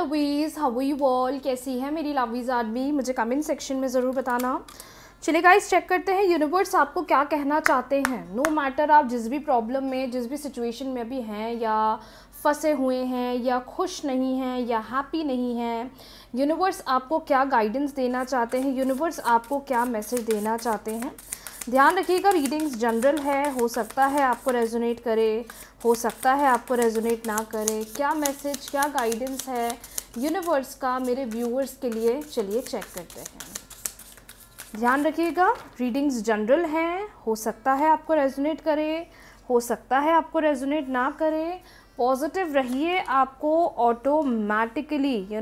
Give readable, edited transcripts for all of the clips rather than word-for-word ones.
लवीज़, how you all, कैसी है मेरी लवीज़ आदमी, मुझे कमेंट सेक्शन में ज़रूर बताना। चलिए गाइस, चेक करते हैं यूनिवर्स आपको क्या कहना चाहते हैं। नो मैटर आप जिस भी प्रॉब्लम में, जिस भी सिचुएशन में अभी हैं, या फंसे हुए हैं, या खुश नहीं हैं, या हैप्पी नहीं हैं, यूनिवर्स आपको क्या गाइडेंस देना चाहते हैं, यूनिवर्स आपको क्या मैसेज देना चाहते हैं। ध्यान रखिएगा, रीडिंग्स जनरल है, हो सकता है आपको रेजोनेट करे, हो सकता है आपको रेजोनेट ना करे। क्या मैसेज, क्या गाइडेंस है यूनिवर्स का मेरे व्यूअर्स के लिए, चलिए चेक करते हैं। ध्यान रखिएगा, रीडिंग्स जनरल हैं, हो सकता है आपको रेजोनेट करे, हो सकता है आपको रेजोनेट ना करे। पॉजिटिव रहिए, आपको ऑटोमेटिकली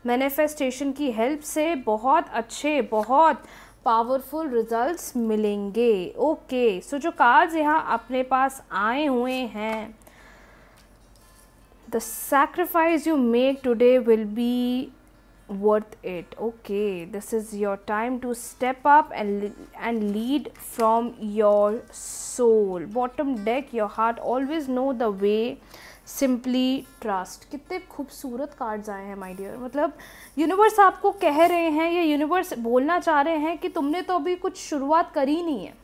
मैनिफेस्टेशन की हेल्प से बहुत अच्छे, बहुत पावरफुल रिजल्ट्स मिलेंगे। ओके, सो जो कार्ड्स यहाँ अपने पास आए हुए हैं, the sacrifice you make today will be worth it. Okay, this is your time to step up and lead from your soul. Bottom deck, your heart always know the way, simply trust. कितने खूबसूरत cards आए हैं my dear. मतलब universe आपको कह रहे हैं, या यूनिवर्स बोलना चाह रहे हैं कि तुमने तो अभी कुछ शुरुआत करी नहीं है।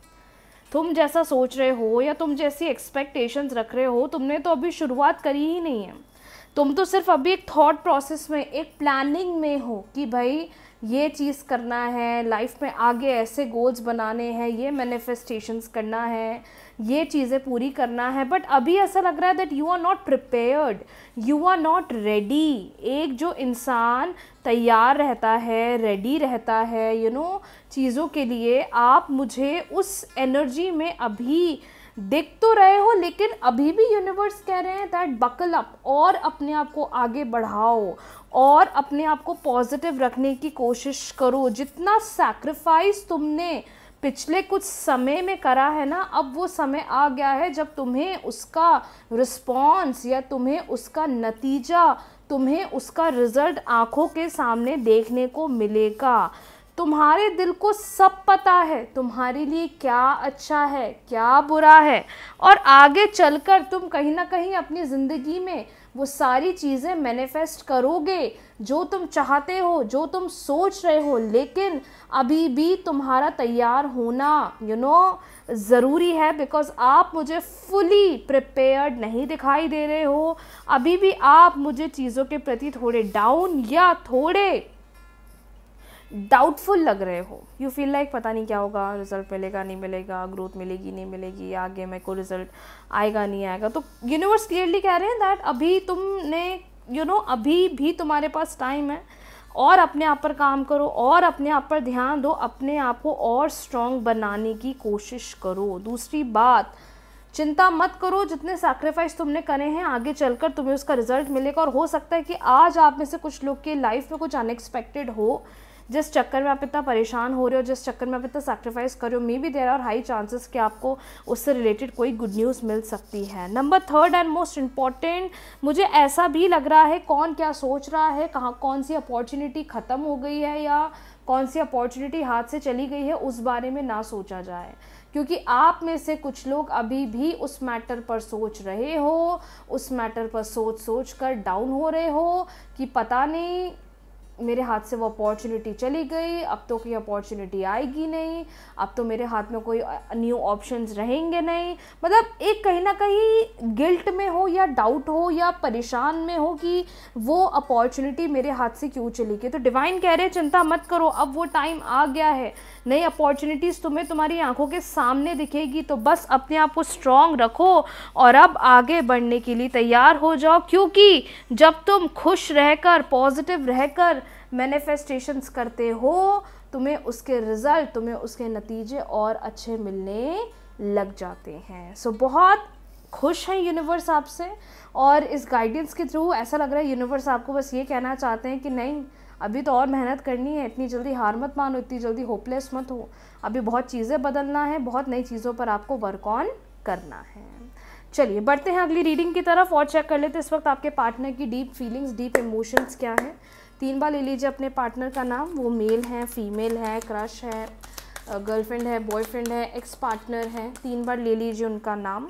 तुम जैसा सोच रहे हो या तुम जैसी एक्सपेक्टेशंस रख रहे हो, तुमने तो अभी शुरुआत करी ही नहीं है। तुम तो सिर्फ अभी एक थॉट प्रोसेस में, एक प्लानिंग में हो कि भाई ये चीज़ करना है, लाइफ में आगे ऐसे गोल्स बनाने हैं, ये मैनिफेस्टेशंस करना है, ये चीज़ें पूरी करना है। बट अभी ऐसा लग रहा है that you are not prepared, you are not ready. एक जो इंसान तैयार रहता है, रेडी रहता है चीज़ों के लिए, आप मुझे उस एनर्जी में अभी दिख तो रहे हो, लेकिन अभी भी यूनिवर्स कह रहे हैं दैट बकल अप, और अपने आप को आगे बढ़ाओ और अपने आप को पॉजिटिव रखने की कोशिश करो। जितना सैक्रिफाइस तुमने पिछले कुछ समय में करा है ना, अब वो समय आ गया है जब तुम्हें उसका रिस्पॉन्स, या तुम्हें उसका नतीजा, तुम्हें उसका रिजल्ट आंखों के सामने देखने को मिलेगा। तुम्हारे दिल को सब पता है तुम्हारे लिए क्या अच्छा है, क्या बुरा है, और आगे चलकर तुम कहीं ना कहीं अपनी ज़िंदगी में वो सारी चीज़ें मैनिफेस्ट करोगे जो तुम चाहते हो, जो तुम सोच रहे हो। लेकिन अभी भी तुम्हारा तैयार होना ज़रूरी है, बिकॉज़ आप मुझे फुली प्रिपेयर्ड नहीं दिखाई दे रहे हो। अभी भी आप मुझे चीज़ों के प्रति थोड़े डाउन या थोड़े डाउटफुल लग रहे हो। यू फील लाइक पता नहीं क्या होगा, रिजल्ट मिलेगा नहीं मिलेगा, ग्रोथ मिलेगी नहीं मिलेगी, आगे मेरे को रिजल्ट आएगा नहीं आएगा। तो यूनिवर्स क्लियरली कह रहे हैं दैट अभी तुमने अभी भी तुम्हारे पास टाइम है, और अपने आप पर काम करो, और अपने आप पर ध्यान दो, अपने आप को और स्ट्रॉन्ग बनाने की कोशिश करो। दूसरी बात, चिंता मत करो, जितने सैक्रिफाइस तुमने करे हैं आगे चलकर तुम्हें उसका रिजल्ट मिलेगा। और हो सकता है कि आज आप में से कुछ लोग के लाइफ में कुछ अनएक्सपेक्टेड हो, जिस चक्कर में आप इतना परेशान हो रहे हो, जिस चक्कर में आप इतना सैक्रिफाइस कर रहे हो, maybe there are high chances कि आपको उससे रिलेटेड कोई गुड न्यूज़ मिल सकती है। Number third and most important, मुझे ऐसा भी लग रहा है कौन क्या सोच रहा है, कहाँ कौन सी अपॉर्चुनिटी ख़त्म हो गई है या कौन सी अपॉर्चुनिटी हाथ से चली गई है, उस बारे में ना सोचा जाए। क्योंकि आप में से कुछ लोग अभी भी उस मैटर पर सोच रहे हो, उस मैटर पर सोच कर डाउन हो रहे हो कि पता नहीं मेरे हाथ से वो अपॉर्चुनिटी चली गई, अब तो कोई अपॉर्चुनिटी आएगी नहीं, अब तो मेरे हाथ में कोई न्यू ऑप्शंस रहेंगे नहीं। मतलब एक कहीं ना कहीं गिल्ट में हो, या डाउट हो, या परेशान में हो कि वो अपॉर्चुनिटी मेरे हाथ से क्यों चली गई। तो डिवाइन कह रहे हैं चिंता मत करो, अब वो टाइम आ गया है, नई अपॉर्चुनिटीज़ तुम्हें तुम्हारी आंखों के सामने दिखेगी। तो बस अपने आप को स्ट्रॉन्ग रखो और अब आगे बढ़ने के लिए तैयार हो जाओ, क्योंकि जब तुम खुश रहकर, पॉजिटिव रहकर मैनिफेस्टेशंस करते हो, तुम्हें उसके रिजल्ट, तुम्हें उसके नतीजे और अच्छे मिलने लग जाते हैं। सो बहुत खुश हैं यूनिवर्स आपसे, और इस गाइडेंस के थ्रू ऐसा लग रहा है यूनिवर्स आपको बस ये कहना चाहते हैं कि नहीं, अभी तो और मेहनत करनी है, इतनी जल्दी हार मत मानो, इतनी जल्दी होपलेस मत हो, अभी बहुत चीज़ें बदलना है, बहुत नई चीज़ों पर आपको वर्क ऑन करना है। चलिए बढ़ते हैं अगली रीडिंग की तरफ और चेक कर लेते हैं इस वक्त आपके पार्टनर की डीप फीलिंग्स, डीप इमोशंस क्या है। 3 बार ले लीजिए अपने पार्टनर का नाम, वो मेल है, फीमेल है, क्रश है, गर्लफ्रेंड है, बॉयफ्रेंड है, एक्स पार्टनर है। 3 बार ले लीजिए उनका नाम,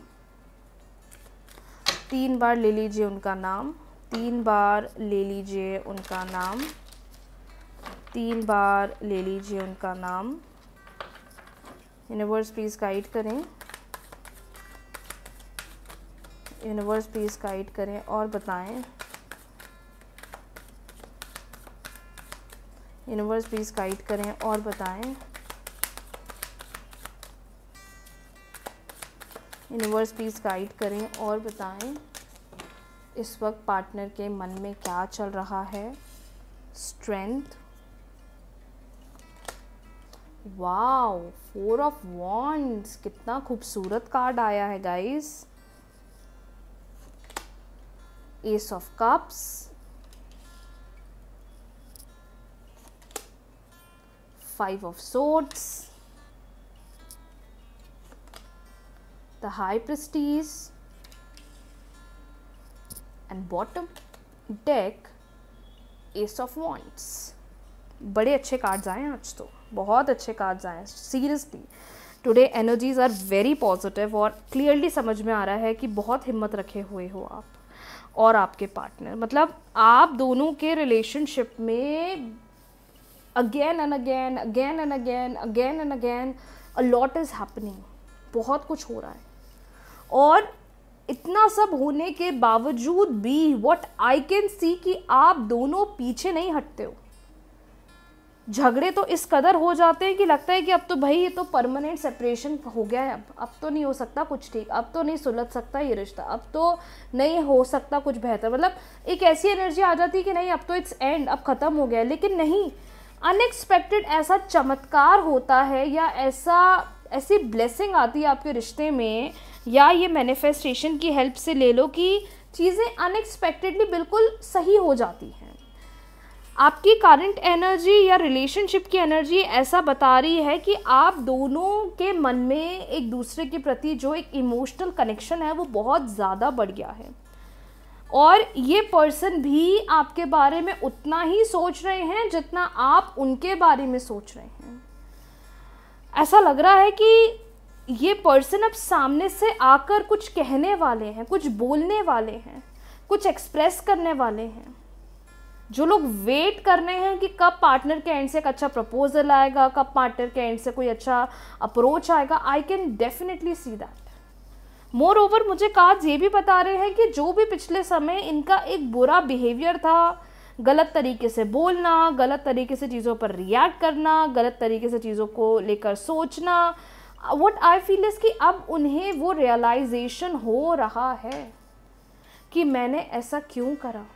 3 बार ले लीजिए उनका नाम, 3 बार ले लीजिए उनका नाम, 3 बार ले लीजिए उनका नाम। यूनिवर्स प्लीज़ गाइड करें, यूनिवर्स प्लीज़ गाइड करें और बताएं, यूनिवर्स प्लीज़ गाइड करें और बताएं, यूनिवर्स प्लीज़ गाइड करें और बताएं इस वक्त पार्टनर के मन में क्या चल रहा है। स्ट्रेंथ, वाओ, 4 ऑफ वॉन्ड्स, कितना खूबसूरत कार्ड आया है guys. S of cups, 5 of swords, the high prestige and bottom deck S of wands. बड़े अच्छे कार्ड्स आए हैं आज, तो बहुत अच्छे कार्ड्स आए हैं। Seriously today energies are very positive और क्लियरली समझ में आ रहा है कि बहुत हिम्मत रखे हुए हो आप और आपके पार्टनर। मतलब आप दोनों के रिलेशनशिप में again and again, again and again, again and again a lot is happening, बहुत कुछ हो रहा है। और इतना सब होने के बावजूद भी व्हाट आई कैन सी कि आप दोनों पीछे नहीं हटते हो। झगड़े तो इस कदर हो जाते हैं कि लगता है कि अब तो भाई ये तो परमानेंट सेपरेशन हो गया है, अब तो नहीं हो सकता कुछ ठीक, अब तो नहीं सुलझ सकता ये रिश्ता, अब तो नहीं हो सकता कुछ बेहतर। मतलब एक ऐसी एनर्जी आ जाती है कि नहीं अब तो इट्स एंड, अब ख़त्म हो गया है। लेकिन नहीं, अनएक्सपेक्टेड ऐसा चमत्कार होता है या ऐसी ब्लेसिंग आती है आपके रिश्ते में, या ये मैनिफेस्टेशन की हेल्प से ले लो कि चीज़ें अनएक्सपेक्टेडली बिल्कुल सही हो जाती हैं। आपकी करंट एनर्जी या रिलेशनशिप की एनर्जी ऐसा बता रही है कि आप दोनों के मन में एक दूसरे के प्रति जो एक इमोशनल कनेक्शन है वो बहुत ज़्यादा बढ़ गया है, और ये पर्सन भी आपके बारे में उतना ही सोच रहे हैं जितना आप उनके बारे में सोच रहे हैं। ऐसा लग रहा है कि ये पर्सन अब सामने से आकर कुछ कहने वाले हैं, कुछ बोलने वाले हैं, कुछ एक्सप्रेस करने वाले हैं। जो लोग वेट कर रहे हैं कि कब पार्टनर के एंड से एक अच्छा प्रपोजल आएगा, कब पार्टनर के एंड से कोई अच्छा अप्रोच आएगा, I can definitely see that. More over मुझे कार्ड्स ये भी बता रहे हैं कि जो भी पिछले समय इनका एक बुरा बिहेवियर था, गलत तरीके से बोलना, गलत तरीके से चीज़ों पर रिएक्ट करना, गलत तरीके से चीज़ों को लेकर सोचना, व्हाट आई फील इज कि अब उन्हें वो रियलाइजेशन हो रहा है कि मैंने ऐसा क्यों करा।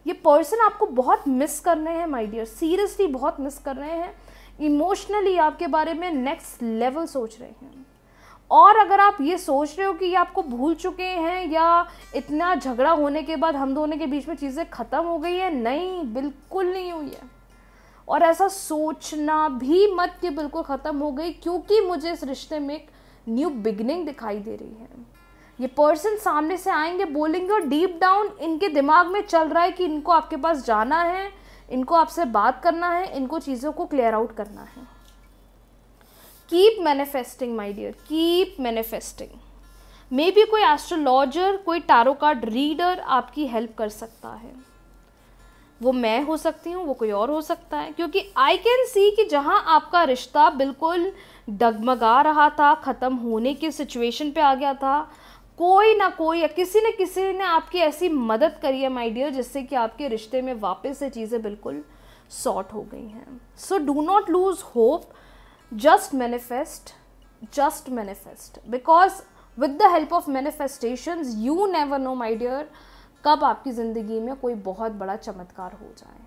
ये पर्सन आपको बहुत मिस कर रहे हैं माय डियर, सीरियसली बहुत मिस कर रहे हैं। इमोशनली आपके बारे में नेक्स्ट लेवल सोच रहे हैं। और अगर आप ये सोच रहे हो कि ये आपको भूल चुके हैं या इतना झगड़ा होने के बाद हम दोनों के बीच में चीज़ें ख़त्म हो गई है, नहीं, बिल्कुल नहीं हुई है। और ऐसा सोचना भी मत कि बिल्कुल ख़त्म हो गई, क्योंकि मुझे इस रिश्ते में एक न्यू बिगिनिंग दिखाई दे रही है। ये पर्सन सामने से आएंगे, बोलेंगे, और डीप डाउन इनके दिमाग में चल रहा है कि इनको आपके पास जाना है, इनको आपसे बात करना है, इनको चीज़ों को क्लियर आउट करना है। Keep manifesting my dear, keep manifesting. Maybe कोई एस्ट्रोलॉजर, कोई टैरो कार्ड रीडर आपकी हेल्प कर सकता है। वो मैं हो सकती हूँ, वो कोई और हो सकता है, क्योंकि आई कैन सी कि जहाँ आपका रिश्ता बिल्कुल डगमगा रहा था, ख़त्म होने की सिचुएशन पे आ गया था, कोई ना कोई या किसी न किसी ने आपकी ऐसी मदद करी है माय डियर, जिससे कि आपके रिश्ते में वापस से चीज़ें बिल्कुल सॉर्ट हो गई हैं। So do not lose hope, just manifest, because with the help of manifestations you never know my dear कब आपकी ज़िंदगी में कोई बहुत बड़ा चमत्कार हो जाए।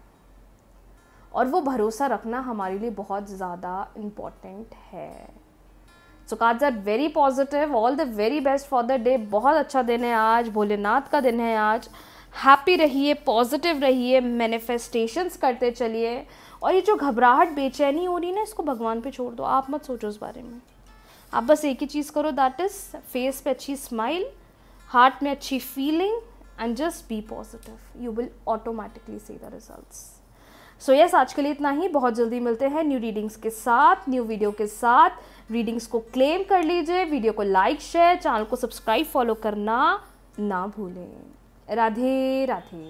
और वो भरोसा रखना हमारे लिए बहुत ज़्यादा इम्पॉर्टेंट है। So cards are very positive, all the very best for the day. बहुत अच्छा दिन है आज, भोलेनाथ का दिन है आज। हैप्पी रहिए, पॉजिटिव रहिए, मैनिफेस्टेशंस करते चलिए। और ये जो घबराहट, बेचैनी हो रही है ना, इसको भगवान पे छोड़ दो, आप मत सोचो उस बारे में। आप बस एक ही चीज़ करो, दैट इज़ फेस पे अच्छी स्माइल, हार्ट में अच्छी feeling, and just be positive, you will automatically see the results. So yes, आज के लिए इतना ही। बहुत जल्दी मिलते हैं न्यू रीडिंग्स के साथ, न्यू वीडियो के साथ। रीडिंग्स को क्लेम कर लीजिए, वीडियो को लाइक, शेयर, चैनल को सब्सक्राइब, फॉलो करना ना भूलें। राधे राधे।